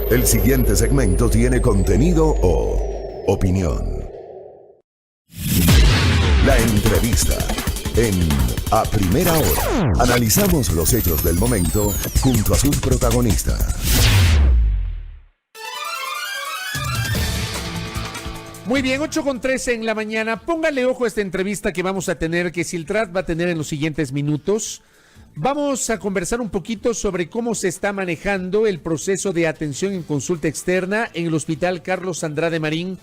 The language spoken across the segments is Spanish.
El siguiente segmento tiene contenido o opinión. La entrevista en A Primera Hora. Analizamos los hechos del momento junto a sus protagonistas. Muy bien, 8:13 en la mañana. Póngale ojo a esta entrevista que vamos a tener, que Siltrat va a tener en los siguientes minutos. Vamos a conversar un poquito sobre cómo se está manejando el proceso de atención en consulta externa en el Hospital Carlos Andrade Marín,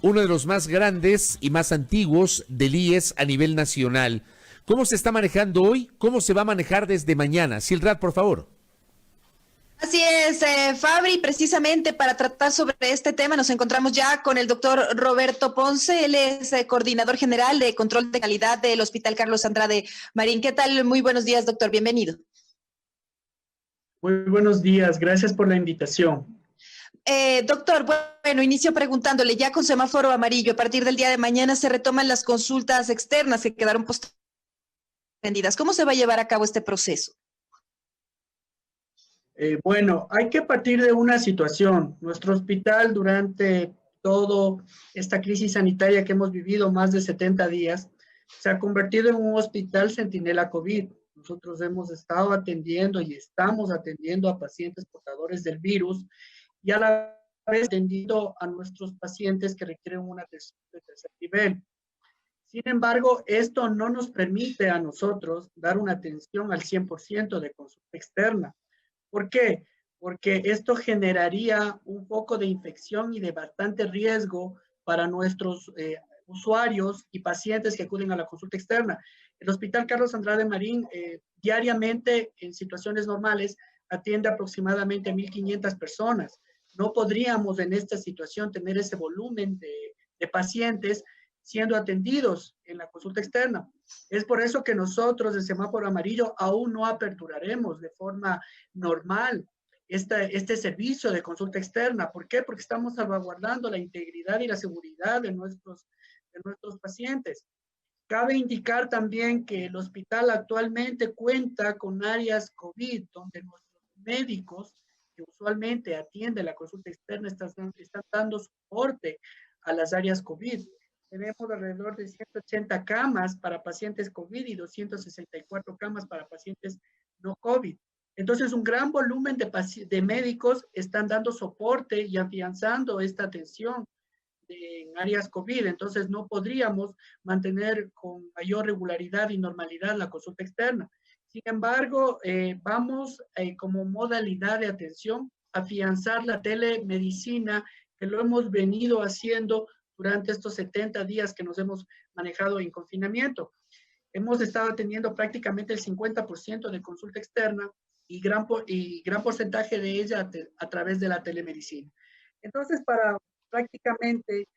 uno de los más grandes y más antiguos del IES a nivel nacional. ¿Cómo se está manejando hoy? ¿Cómo se va a manejar desde mañana? Siltrat, por favor. Así es, Fabri, precisamente para tratar sobre este tema nos encontramos ya con el doctor Roberto Ponce. Él es coordinador general de control de calidad del Hospital Carlos Andrade Marín. ¿Qué tal? Muy buenos días, doctor. Bienvenido. Muy buenos días. Gracias por la invitación. Doctor, bueno, inicio preguntándole, ya con semáforo amarillo, a partir del día de mañana se retoman las consultas externas que quedaron suspendidas. ¿Cómo se va a llevar a cabo este proceso? Bueno, hay que partir de una situación. Nuestro hospital durante toda esta crisis sanitaria que hemos vivido más de 70 días, se ha convertido en un hospital centinela COVID. Nosotros hemos estado atendiendo y estamos atendiendo a pacientes portadores del virus y a la vez atendiendo a nuestros pacientes que requieren una atención de tercer nivel. Sin embargo, esto no nos permite a nosotros dar una atención al 100% de consulta externa. ¿Por qué? Porque esto generaría un foco de infección y de bastante riesgo para nuestros usuarios y pacientes que acuden a la consulta externa. El Hospital Carlos Andrade Marín diariamente, en situaciones normales, atiende aproximadamente a 1,500 personas. No podríamos en esta situación tener ese volumen de pacientes siendo atendidos en la consulta externa. Es por eso que nosotros, el semáforo amarillo, aún no aperturaremos de forma normal este servicio de consulta externa. ¿Por qué? Porque estamos salvaguardando la integridad y la seguridad de nuestros pacientes. Cabe indicar también que el hospital actualmente cuenta con áreas COVID, donde nuestros médicos, que usualmente atienden la consulta externa, están dando soporte a las áreas COVID. Tenemos alrededor de 180 camas para pacientes COVID y 264 camas para pacientes no COVID. Entonces, un gran volumen de médicos están dando soporte y afianzando esta atención en áreas COVID. Entonces, no podríamos mantener con mayor regularidad y normalidad la consulta externa. Sin embargo, vamos como modalidad de atención a afianzar la telemedicina, que lo hemos venido haciendo durante estos 70 días que nos hemos manejado en confinamiento. Hemos estado atendiendo prácticamente el 50% de consulta externa y gran porcentaje de ella a través de la telemedicina. Entonces, para prácticamente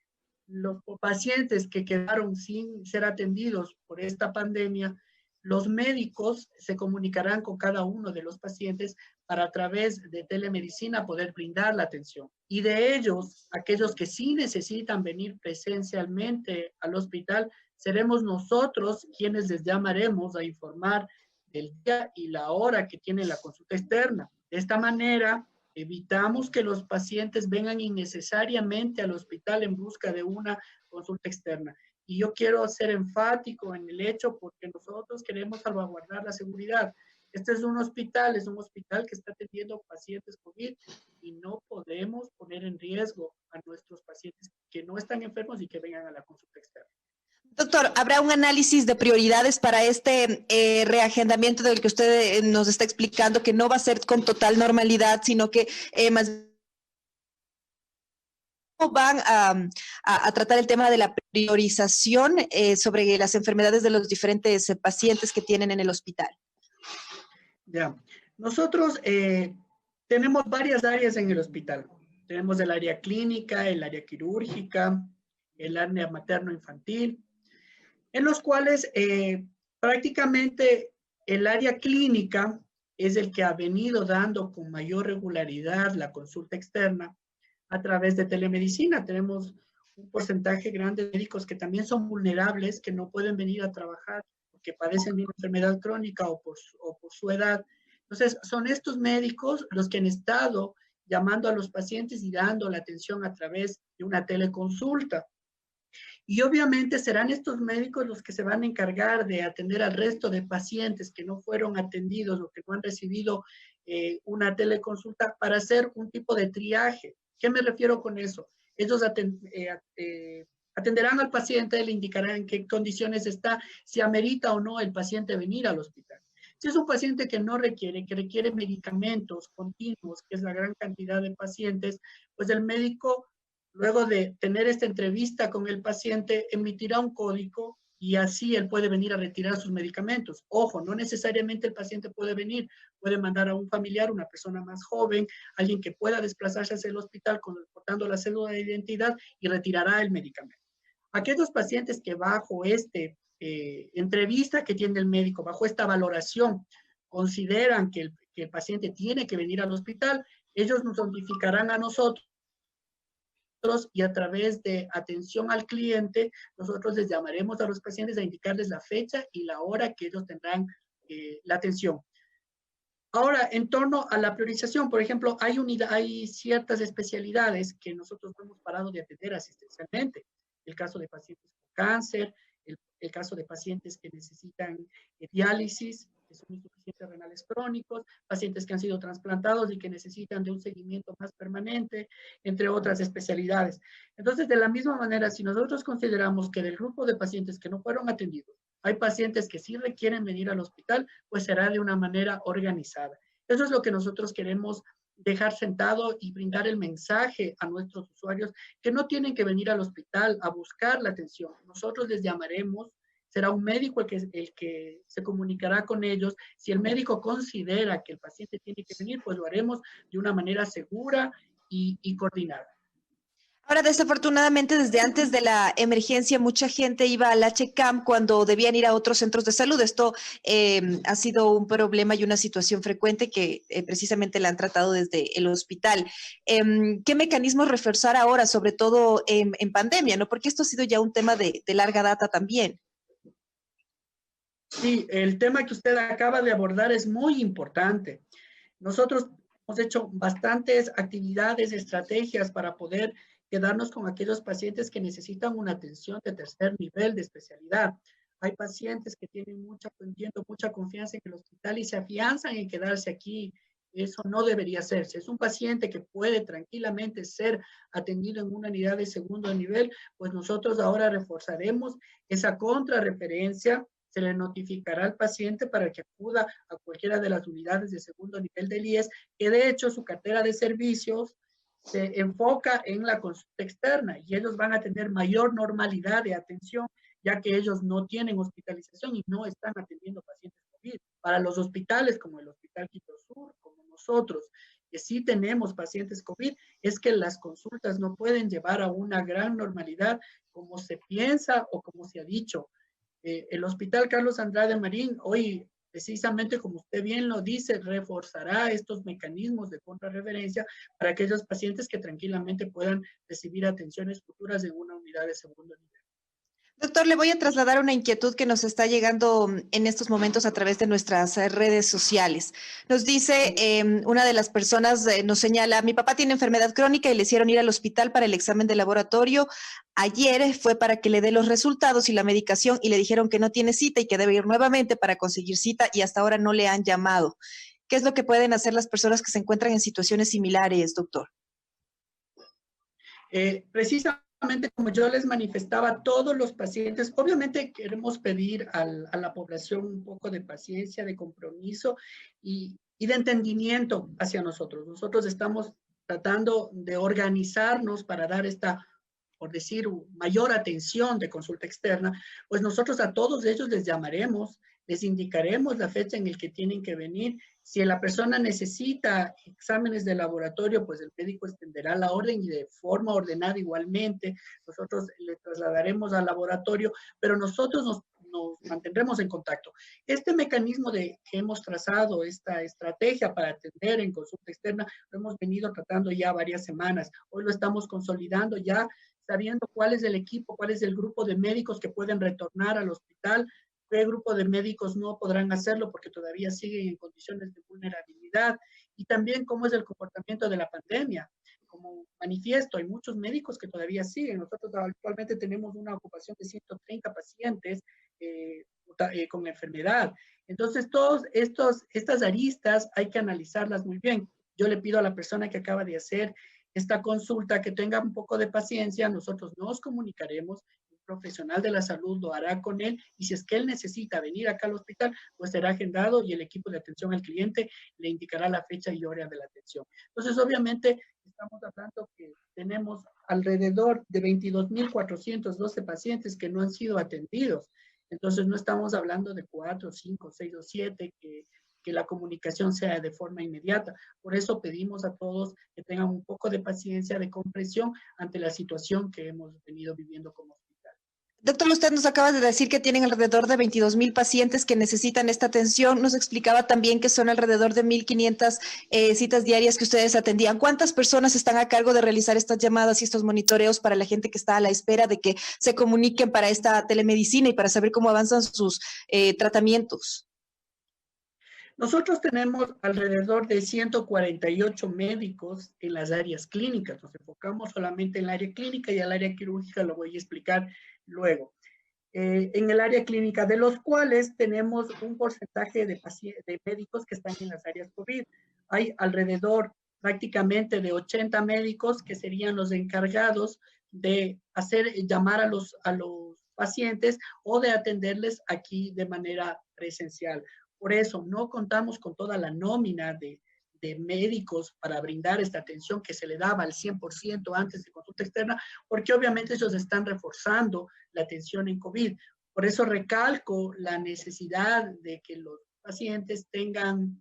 los pacientes que quedaron sin ser atendidos por esta pandemia, los médicos se comunicarán con cada uno de los pacientes para a través de telemedicina poder brindar la atención. Y de ellos, aquellos que sí necesitan venir presencialmente al hospital, seremos nosotros quienes les llamaremos a informar del día y la hora que tiene la consulta externa. De esta manera, evitamos que los pacientes vengan innecesariamente al hospital en busca de una consulta externa. Y yo quiero ser enfático en el hecho porque nosotros queremos salvaguardar la seguridad. Este es un hospital que está atendiendo pacientes COVID y no podemos poner en riesgo a nuestros pacientes que no están enfermos y que vengan a la consulta externa. Doctor, ¿habrá un análisis de prioridades para este reagendamiento del que usted nos está explicando, que no va a ser con total normalidad, sino que más van a tratar el tema de la priorización sobre las enfermedades de los diferentes pacientes que tienen en el hospital? Ya, nosotros tenemos varias áreas en el hospital. Tenemos el área clínica, el área quirúrgica, el área materno-infantil, en los cuales prácticamente el área clínica es el que ha venido dando con mayor regularidad la consulta externa a través de telemedicina. Tenemos un porcentaje grande de médicos que también son vulnerables, que no pueden venir a trabajar porque padecen de una enfermedad crónica o por su edad. Entonces, son estos médicos los que han estado llamando a los pacientes y dando la atención a través de una teleconsulta. Y obviamente serán estos médicos los que se van a encargar de atender al resto de pacientes que no fueron atendidos o que no han recibido una teleconsulta para hacer un tipo de triaje. ¿Qué me refiero con eso? Ellos atenderán al paciente, le indicarán en qué condiciones está, si amerita o no el paciente venir al hospital. Si es un paciente que no requiere, que requiere medicamentos continuos, que es la gran cantidad de pacientes, pues el médico, luego de tener esta entrevista con el paciente, emitirá un código y así él puede venir a retirar sus medicamentos. Ojo, no necesariamente el paciente puede venir, puede mandar a un familiar, una persona más joven, alguien que pueda desplazarse hacia el hospital portando la cédula de identidad y retirará el medicamento. Aquellos pacientes que bajo entrevista que tiene el médico, bajo esta valoración, consideran que el paciente tiene que venir al hospital, ellos nos notificarán a nosotros y a través de atención al cliente, nosotros les llamaremos a los pacientes a indicarles la fecha y la hora que ellos tendrán la atención. Ahora, en torno a la priorización, por ejemplo, hay ciertas especialidades que nosotros no hemos parado de atender asistencialmente. El caso de pacientes con cáncer, el caso de pacientes que necesitan diálisis, que son insuficientes renales crónicos, pacientes que han sido trasplantados y que necesitan de un seguimiento más permanente, entre otras especialidades. Entonces, de la misma manera, si nosotros consideramos que del grupo de pacientes que no fueron atendidos, hay pacientes que sí requieren venir al hospital, pues será de una manera organizada. Eso es lo que nosotros queremos dejar sentado y brindar el mensaje a nuestros usuarios que no tienen que venir al hospital a buscar la atención. Nosotros les llamaremos, será un médico el que se comunicará con ellos. Si el médico considera que el paciente tiene que venir, pues lo haremos de una manera segura y coordinada. Ahora, desafortunadamente, desde antes de la emergencia, mucha gente iba al HCAM cuando debían ir a otros centros de salud. Esto ha sido un problema y una situación frecuente que precisamente la han tratado desde el hospital. ¿Qué mecanismos reforzar ahora, sobre todo en pandemia, ¿no? Porque esto ha sido ya un tema de larga data también. Sí, el tema que usted acaba de abordar es muy importante. Nosotros hemos hecho bastantes actividades, estrategias para poder quedarnos con aquellos pacientes que necesitan una atención de tercer nivel de especialidad. Hay pacientes que tienen mucha confianza en el hospital y se afianzan en quedarse aquí. Eso no debería ser. Si es un paciente que puede tranquilamente ser atendido en una unidad de segundo nivel, pues nosotros ahora reforzaremos esa contrarreferencia. Se le notificará al paciente para que acuda a cualquiera de las unidades de segundo nivel del IES, que de hecho su cartera de servicios se enfoca en la consulta externa y ellos van a tener mayor normalidad de atención, ya que ellos no tienen hospitalización y no están atendiendo pacientes COVID. Para los hospitales como el Hospital Quito Sur, como nosotros, que sí tenemos pacientes COVID, es que las consultas no pueden llevar a una gran normalidad como se piensa o como se ha dicho. El Hospital Carlos Andrade Marín hoy, precisamente como usted bien lo dice, reforzará estos mecanismos de contrarreferencia para aquellos pacientes que tranquilamente puedan recibir atenciones futuras en una unidad de segundo nivel. Doctor, le voy a trasladar una inquietud que nos está llegando en estos momentos a través de nuestras redes sociales. Nos dice una de las personas, nos señala, mi papá tiene enfermedad crónica y le hicieron ir al hospital para el examen de laboratorio. Ayer fue para que le dé los resultados y la medicación y le dijeron que no tiene cita y que debe ir nuevamente para conseguir cita y hasta ahora no le han llamado. ¿Qué es lo que pueden hacer las personas que se encuentran en situaciones similares, doctor? Precisamente como yo les manifestaba, todos los pacientes, obviamente queremos pedir a la población un poco de paciencia, de compromiso y de entendimiento hacia nosotros. Nosotros estamos tratando de organizarnos para dar esta, por decir, mayor atención de consulta externa, pues nosotros a todos ellos les llamaremos, les indicaremos la fecha en la que tienen que venir. Si la persona necesita exámenes de laboratorio, pues el médico extenderá la orden y de forma ordenada igualmente. Nosotros le trasladaremos al laboratorio, pero nosotros nos mantendremos en contacto. Este mecanismo que hemos trazado, esta estrategia para atender en consulta externa, lo hemos venido tratando ya varias semanas. Hoy lo estamos consolidando ya, sabiendo cuál es el equipo, cuál es el grupo de médicos que pueden retornar al hospital, qué grupo de médicos no podrán hacerlo porque todavía siguen en condiciones de vulnerabilidad y también cómo es el comportamiento de la pandemia. Como manifiesto, hay muchos médicos que todavía siguen. Nosotros actualmente tenemos una ocupación de 130 pacientes con la enfermedad. Entonces, estas aristas hay que analizarlas muy bien. Yo le pido a la persona que acaba de hacer esta consulta que tenga un poco de paciencia. Nosotros nos comunicaremos, un profesional de la salud lo hará con él, y si es que él necesita venir acá al hospital, pues será agendado y el equipo de atención al cliente le indicará la fecha y hora de la atención. Entonces, obviamente, estamos hablando que tenemos alrededor de 22.412 pacientes que no han sido atendidos. Entonces, no estamos hablando de 4, 5, 6 o 7 que la comunicación sea de forma inmediata. Por eso pedimos a todos que tengan un poco de paciencia, de comprensión ante la situación que hemos venido viviendo como hospital. Doctor, usted nos acaba de decir que tienen alrededor de 22.000 pacientes que necesitan esta atención. Nos explicaba también que son alrededor de 1.500 citas diarias que ustedes atendían. ¿Cuántas personas están a cargo de realizar estas llamadas y estos monitoreos para la gente que está a la espera de que se comuniquen para esta telemedicina y para saber cómo avanzan sus tratamientos? Nosotros tenemos alrededor de 148 médicos en las áreas clínicas. Nos enfocamos solamente en el área clínica, y al área quirúrgica lo voy a explicar luego. En el área clínica, de los cuales tenemos un porcentaje de médicos que están en las áreas COVID. Hay alrededor prácticamente de 80 médicos que serían los encargados de llamar a los pacientes o de atenderles aquí de manera presencial. Por eso no contamos con toda la nómina de médicos para brindar esta atención que se le daba al 100% antes de consulta externa, porque obviamente ellos están reforzando la atención en COVID. Por eso recalco la necesidad de que los pacientes tengan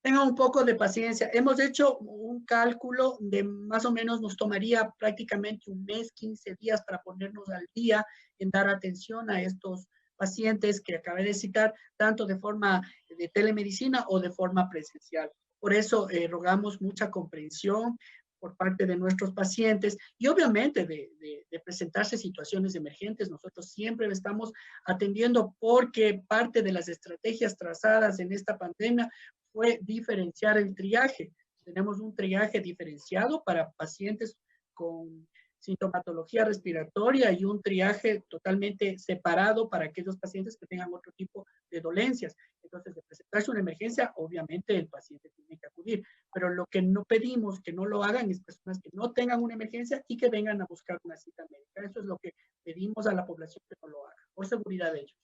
un poco de paciencia. Hemos hecho un cálculo de más o menos nos tomaría prácticamente un mes, 15 días para ponernos al día en dar atención a estos pacientes que acabé de citar, tanto de forma de telemedicina o de forma presencial. Por eso rogamos mucha comprensión por parte de nuestros pacientes y obviamente de presentarse situaciones emergentes. Nosotros siempre estamos atendiendo porque parte de las estrategias trazadas en esta pandemia fue diferenciar el triaje. Tenemos un triaje diferenciado para pacientes con sintomatología respiratoria y un triaje totalmente separado para aquellos pacientes que tengan otro tipo de dolencias. Entonces, de presentarse una emergencia, obviamente el paciente tiene que acudir, pero lo que no pedimos que no lo hagan es personas que no tengan una emergencia y que vengan a buscar una cita médica. Eso es lo que pedimos a la población que no lo haga, por seguridad de ellos.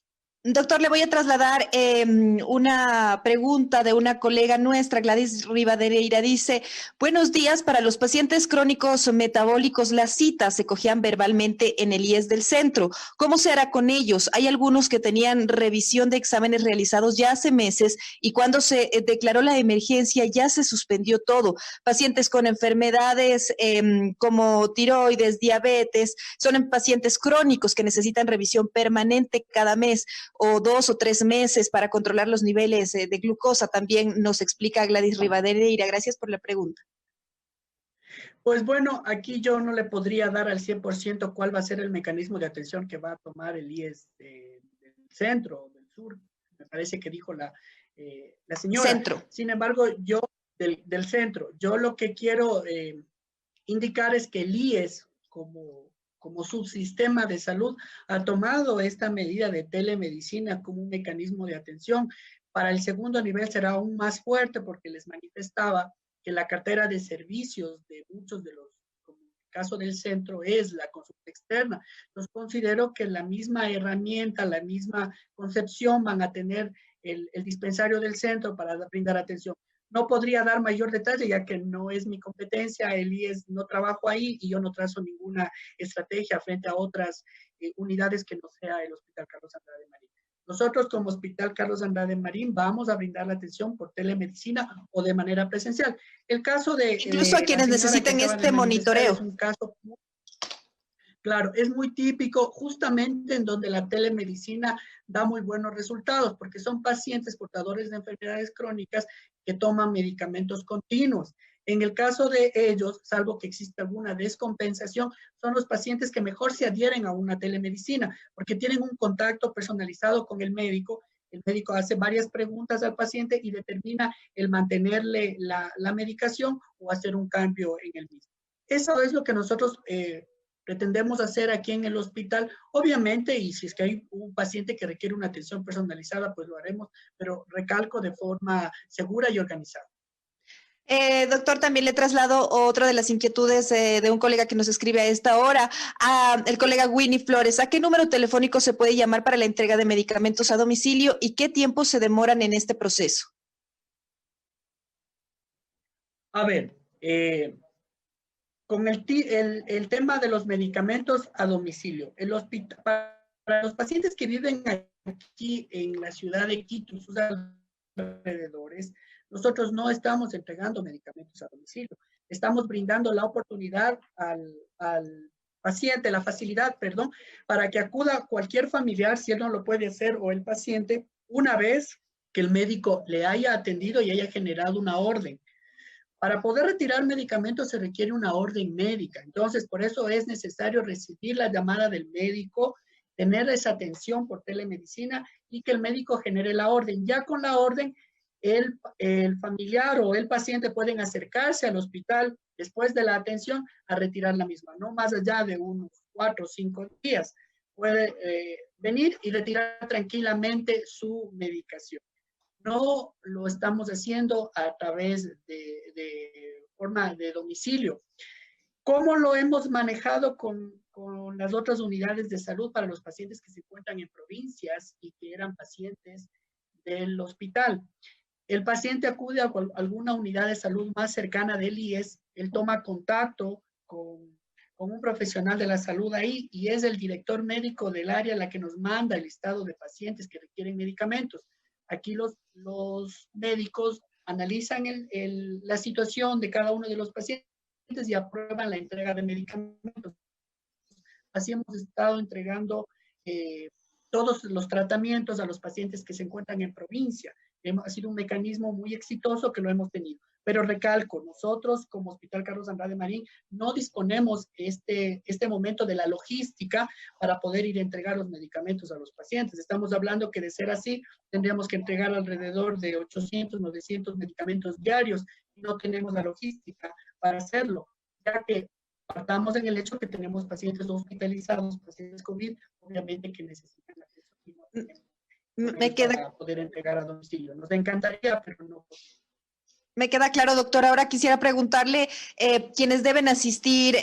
Doctor, le voy a trasladar una pregunta de una colega nuestra, Gladys Rivadeneira. Dice, buenos días, para los pacientes crónicos metabólicos, las citas se cogían verbalmente en el IES del centro. ¿Cómo se hará con ellos? Hay algunos que tenían revisión de exámenes realizados ya hace meses y cuando se declaró la emergencia ya se suspendió todo. Pacientes con enfermedades como tiroides, diabetes, son pacientes crónicos que necesitan revisión permanente cada mes o 2 o 3 meses para controlar los niveles de glucosa. También nos explica Gladys Rivadeneira. Gracias por la pregunta. Pues bueno, aquí yo no le podría dar al 100% cuál va a ser el mecanismo de atención que va a tomar el IES del centro, del sur. Me parece que dijo la señora. Centro. Sin embargo, yo del centro, yo lo que quiero indicar es que el IES como subsistema de salud, ha tomado esta medida de telemedicina como un mecanismo de atención. Para el segundo nivel será aún más fuerte porque les manifestaba que la cartera de servicios de muchos de los, como en el caso del centro, es la consulta externa. Entonces considero que la misma herramienta, la misma concepción van a tener el dispensario del centro para brindar atención. No podría dar mayor detalle ya que no es mi competencia, el IES no trabajo ahí y yo no trazo ninguna estrategia frente a otras unidades que no sea el Hospital Carlos Andrade Marín. Nosotros como Hospital Carlos Andrade Marín vamos a brindar la atención por telemedicina o de manera presencial. El caso de... Incluso a quienes necesiten este monitoreo. Es un caso... Claro, es muy típico justamente en donde la telemedicina da muy buenos resultados porque son pacientes portadores de enfermedades crónicas que toman medicamentos continuos. En el caso de ellos, salvo que exista alguna descompensación, son los pacientes que mejor se adhieren a una telemedicina porque tienen un contacto personalizado con el médico El médico hace varias preguntas al paciente y determina el mantenerle la medicación o hacer un cambio en el mismo. Eso es lo que nosotros pretendemos hacer aquí en el hospital. Obviamente, y si es que hay un paciente que requiere una atención personalizada, pues lo haremos, pero recalco de forma segura y organizada. Doctor, también le traslado otra de las inquietudes de un colega que nos escribe a esta hora, el colega Winnie Flores. ¿A qué número telefónico se puede llamar para la entrega de medicamentos a domicilio y qué tiempo se demoran en este proceso? A ver, con el tema de los medicamentos a domicilio, el hospital, para los pacientes que viven aquí en la ciudad de Quito y sus alrededores, nosotros no estamos entregando medicamentos a domicilio. Estamos brindando la oportunidad al paciente, la facilidad, perdón, para que acuda cualquier familiar, si él no lo puede hacer, o el paciente, una vez que el médico le haya atendido y haya generado una orden. Para poder retirar medicamentos se requiere una orden médica. Entonces, por eso es necesario recibir la llamada del médico, tener esa atención por telemedicina y que el médico genere la orden. Ya con la orden, el familiar o el paciente pueden acercarse al hospital después de la atención a retirar la misma, no más allá de unos 4 o 5 días. Puede venir y retirar tranquilamente su medicación. No lo estamos haciendo a través de forma de domicilio. ¿Cómo lo hemos manejado con las otras unidades de salud para los pacientes que se encuentran en provincias y que eran pacientes del hospital? El paciente acude a alguna unidad de salud más cercana del IES, él toma contacto con un profesional de la salud ahí y es el director médico del área la que nos manda el listado de pacientes que requieren medicamentos. Aquí los médicos analizan la situación de cada uno de los pacientes y aprueban la entrega de medicamentos. Así hemos estado entregando todos los tratamientos a los pacientes que se encuentran en provincia. Ha sido un mecanismo muy exitoso que lo hemos tenido. Pero recalco, nosotros como Hospital Carlos Andrade Marín no disponemos este momento de la logística para poder ir a entregar los medicamentos a los pacientes. Estamos hablando que de ser así, tendríamos que entregar alrededor de 800, 900 medicamentos diarios y no tenemos la logística para hacerlo, ya que partamos en el hecho que tenemos pacientes hospitalizados, pacientes COVID, obviamente que necesitan acceso y no tenemos para poder entregar a domicilio. Nos encantaría, pero no. Me queda claro, doctor. Ahora quisiera preguntarle, quienes deben asistir,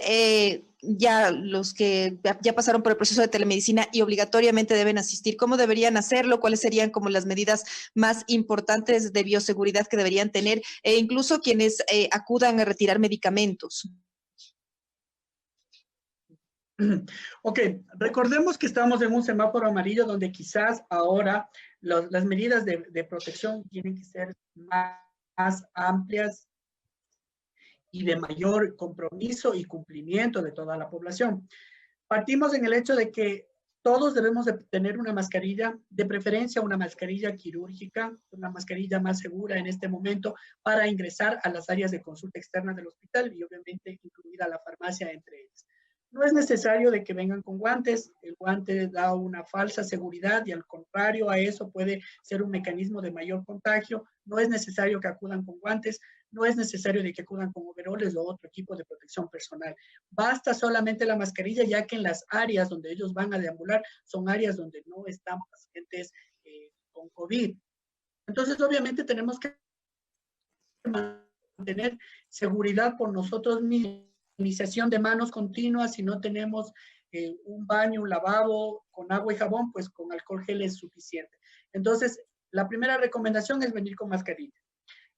ya los que ya pasaron por el proceso de telemedicina y obligatoriamente deben asistir, ¿cómo deberían hacerlo? ¿Cuáles serían como las medidas más importantes de bioseguridad que deberían tener? E incluso quienes acudan a retirar medicamentos. Ok, recordemos que estamos en un semáforo amarillo donde quizás ahora las medidas de protección tienen que ser más amplias y de mayor compromiso y cumplimiento de toda la población. Partimos en el hecho de que todos debemos de tener una mascarilla, de preferencia una mascarilla quirúrgica, una mascarilla más segura en este momento para ingresar a las áreas de consulta externa del hospital y obviamente incluida la farmacia entre ellas. No es necesario de que vengan con guantes, el guante da una falsa seguridad y al contrario a eso puede ser un mecanismo de mayor contagio. No es necesario que acudan con guantes, no es necesario de que acudan con overoles o otro equipo de protección personal. Basta solamente la mascarilla, ya que en las áreas donde ellos van a deambular son áreas donde no están pacientes con COVID. Entonces, obviamente tenemos que mantener seguridad por nosotros mismos. Iniciación de manos continuas, si no tenemos un baño, un lavabo con agua y jabón, pues con alcohol gel es suficiente. Entonces, la primera recomendación es venir con mascarilla.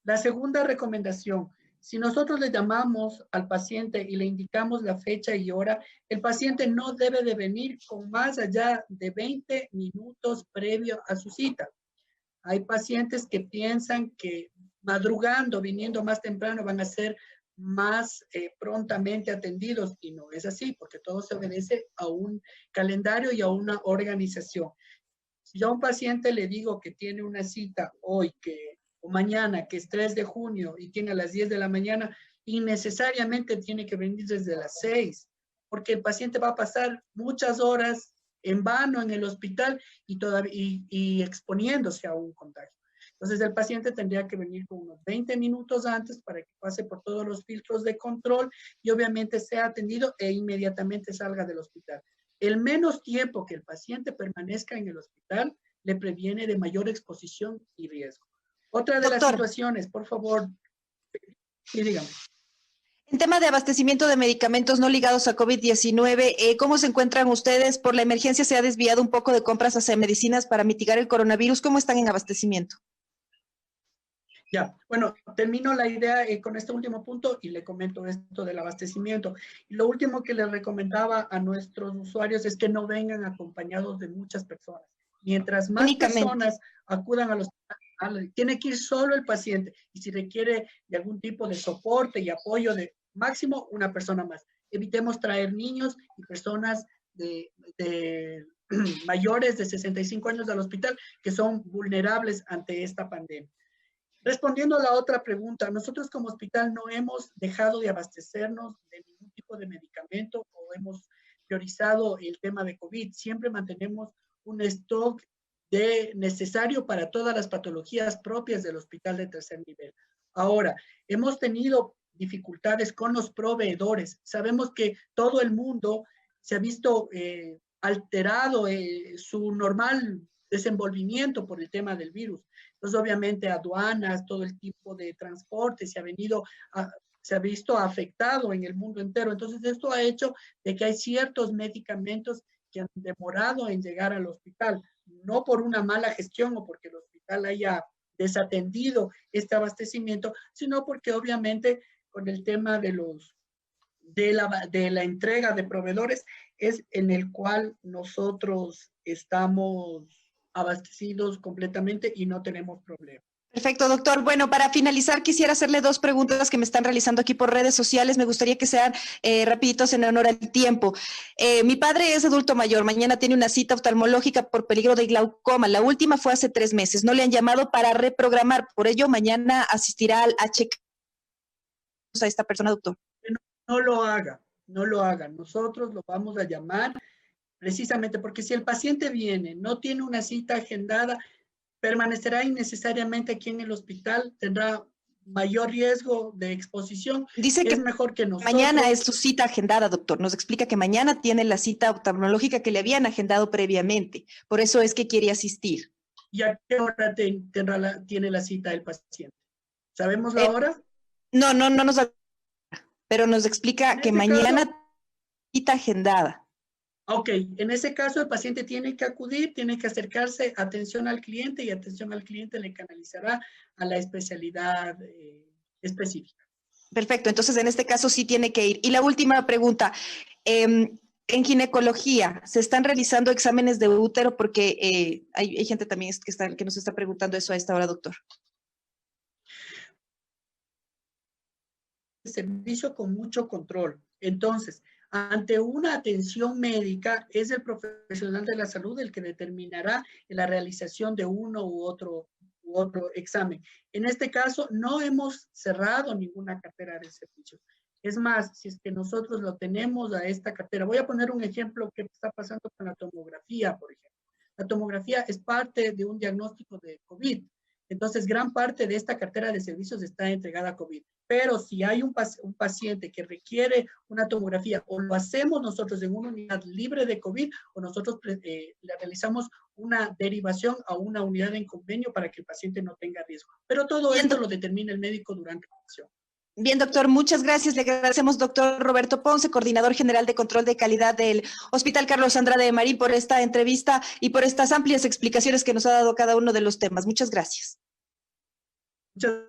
La segunda recomendación, si nosotros le llamamos al paciente y le indicamos la fecha y hora, el paciente no debe de venir con más allá de 20 minutos previo a su cita. Hay pacientes que piensan que madrugando, viniendo más temprano, van a ser más prontamente atendidos y no es así porque todo se obedece a un calendario y a una organización. Si yo a un paciente le digo que tiene una cita hoy o mañana que es 3 de junio y tiene a las 10 de la mañana, innecesariamente tiene que venir desde las 6 porque el paciente va a pasar muchas horas en vano en el hospital y exponiéndose a un contagio. Entonces el paciente tendría que venir con unos 20 minutos antes para que pase por todos los filtros de control y obviamente sea atendido e inmediatamente salga del hospital. El menos tiempo que el paciente permanezca en el hospital le previene de mayor exposición y riesgo. Otra de las situaciones, por favor, sí, dígame. En tema de abastecimiento de medicamentos no ligados a COVID-19, ¿cómo se encuentran ustedes? Por la emergencia se ha desviado un poco de compras hacia medicinas para mitigar el coronavirus. ¿Cómo están en abastecimiento? Ya, bueno, termino la idea con este último punto y le comento esto del abastecimiento. Y lo último que les recomendaba a nuestros usuarios es que no vengan acompañados de muchas personas. Mientras más personas acudan a los hospitales, tiene que ir solo el paciente y si requiere de algún tipo de soporte y apoyo de máximo una persona más. Evitemos traer niños y personas de mayores de 65 años al hospital que son vulnerables ante esta pandemia. Respondiendo a la otra pregunta, nosotros como hospital no hemos dejado de abastecernos de ningún tipo de medicamento o hemos priorizado el tema de COVID. Siempre mantenemos un stock necesario para todas las patologías propias del hospital de tercer nivel. Ahora, hemos tenido dificultades con los proveedores. Sabemos que todo el mundo se ha visto alterado su normal desenvolvimiento por el tema del virus. Entonces, obviamente, aduanas, todo el tipo de transporte se ha visto afectado en el mundo entero. Entonces, esto ha hecho de que hay ciertos medicamentos que han demorado en llegar al hospital, no por una mala gestión o porque el hospital haya desatendido este abastecimiento, sino porque obviamente con el tema de la entrega de proveedores es en el cual nosotros estamos abastecidos completamente y no tenemos problema. Perfecto, doctor. Bueno, para finalizar, quisiera hacerle dos preguntas que me están realizando aquí por redes sociales. Me gustaría que sean rapiditos en honor al tiempo. Mi padre es adulto mayor. Mañana tiene una cita oftalmológica por peligro de glaucoma. La última fue hace 3 meses. No le han llamado para reprogramar. Por ello, mañana asistirá a checar a esta persona, doctor. No lo haga, no lo haga. Nosotros lo vamos a llamar precisamente porque si el paciente viene, no tiene una cita agendada, permanecerá innecesariamente aquí en el hospital, tendrá mayor riesgo de exposición. Dice que es mejor que nosotros. Mañana es su cita agendada, doctor. Nos explica que mañana tiene la cita oftalmológica que le habían agendado previamente. Por eso es que quiere asistir. ¿Y a qué hora tiene la cita el paciente? ¿Sabemos la hora? No nos da, pero nos explica que mañana cita agendada. Ok, en ese caso el paciente tiene que acudir, tiene que acercarse, atención al cliente y atención al cliente le canalizará a la especialidad específica. Perfecto, entonces en este caso sí tiene que ir. Y la última pregunta, en ginecología, ¿se están realizando exámenes de útero? Porque hay gente también que nos está preguntando eso a esta hora, doctor. Servicio con mucho control. Entonces, ante una atención médica, es el profesional de la salud el que determinará la realización de uno u otro examen. En este caso, no hemos cerrado ninguna cartera de servicios. Es más, si es que nosotros lo tenemos a esta cartera, voy a poner un ejemplo que está pasando con la tomografía, por ejemplo. La tomografía es parte de un diagnóstico de COVID. Entonces, gran parte de esta cartera de servicios está entregada a COVID. Pero si hay un paciente que requiere una tomografía o lo hacemos nosotros en una unidad libre de COVID o nosotros le realizamos una derivación a una unidad en convenio para que el paciente no tenga riesgo. Pero todo esto lo determina el médico durante la acción. Bien, doctor, muchas gracias. Le agradecemos, doctor Roberto Ponce, coordinador general de control de calidad del Hospital Carlos Andrade de Marín, por esta entrevista y por estas amplias explicaciones que nos ha dado cada uno de los temas. Muchas gracias. Muchas